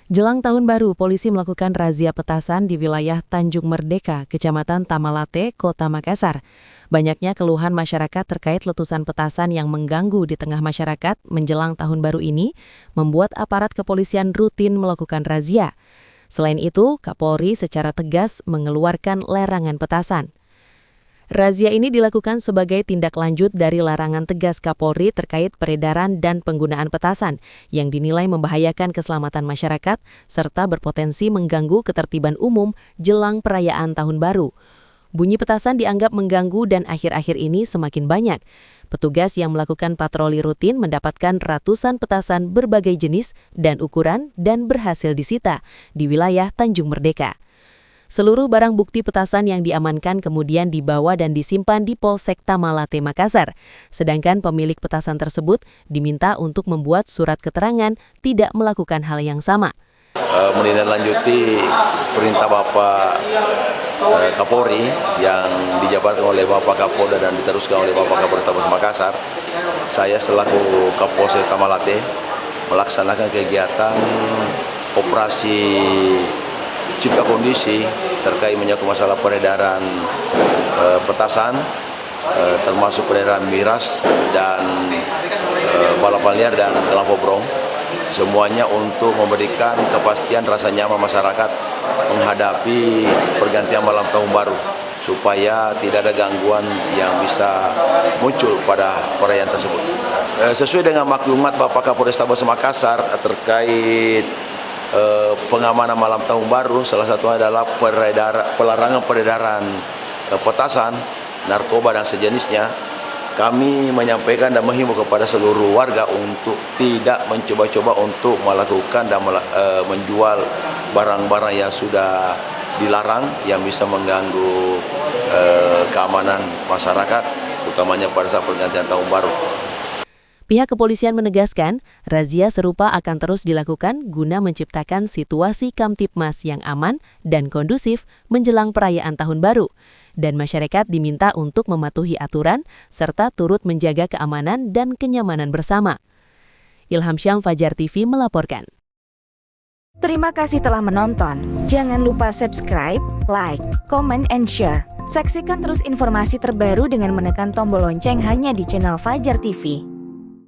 Jelang tahun baru, polisi melakukan razia petasan di wilayah Tanjung Merdeka, Kecamatan Tamalate, Kota Makassar. Banyaknya keluhan masyarakat terkait letusan petasan yang mengganggu di tengah masyarakat menjelang tahun baru ini, membuat aparat kepolisian rutin melakukan razia. Selain itu, Kapolri secara tegas mengeluarkan larangan petasan. Razia ini dilakukan sebagai tindak lanjut dari larangan tegas Kapolri terkait peredaran dan penggunaan petasan yang dinilai membahayakan keselamatan masyarakat serta berpotensi mengganggu ketertiban umum jelang perayaan Tahun Baru. Bunyi petasan dianggap mengganggu dan akhir-akhir ini semakin banyak. Petugas yang melakukan patroli rutin mendapatkan ratusan petasan berbagai jenis dan ukuran dan berhasil disita di wilayah Tanjung Merdeka. Seluruh barang bukti petasan yang diamankan kemudian dibawa dan disimpan di Polsek Tamalate, Makassar. Sedangkan pemilik petasan tersebut diminta untuk membuat surat keterangan tidak melakukan hal yang sama. Menindaklanjuti perintah Bapak Kapolri yang dijabarkan oleh Bapak Kapolda dan diteruskan oleh Bapak Kapolres Makassar, saya selaku Kapolsek Tamalate melaksanakan kegiatan operasi cipta kondisi terkait menyangkut masalah peredaran petasan, termasuk peredaran miras dan balapan liar dan lampu brong, semuanya untuk memberikan kepastian rasa nyaman masyarakat menghadapi pergantian malam tahun baru, supaya tidak ada gangguan yang bisa muncul pada perayaan tersebut. Sesuai dengan maklumat Bapak Kapolrestabes Makassar terkait pengamanan malam tahun baru, salah satunya adalah pelarangan peredaran petasan, narkoba dan sejenisnya. Kami menyampaikan dan menghimbau kepada seluruh warga untuk tidak mencoba-coba untuk melakukan dan menjual barang-barang yang sudah dilarang yang bisa mengganggu keamanan masyarakat, utamanya pada saat pergantian tahun baru. Pihak kepolisian menegaskan, razia serupa akan terus dilakukan guna menciptakan situasi Kamtibmas yang aman dan kondusif menjelang perayaan Tahun Baru. Dan masyarakat diminta untuk mematuhi aturan serta turut menjaga keamanan dan kenyamanan bersama. Ilham Syam, Fajar TV melaporkan. Terima kasih telah menonton. Jangan lupa subscribe, like, comment, and share. Saksikan terus informasi terbaru dengan menekan tombol lonceng hanya di channel Fajar TV.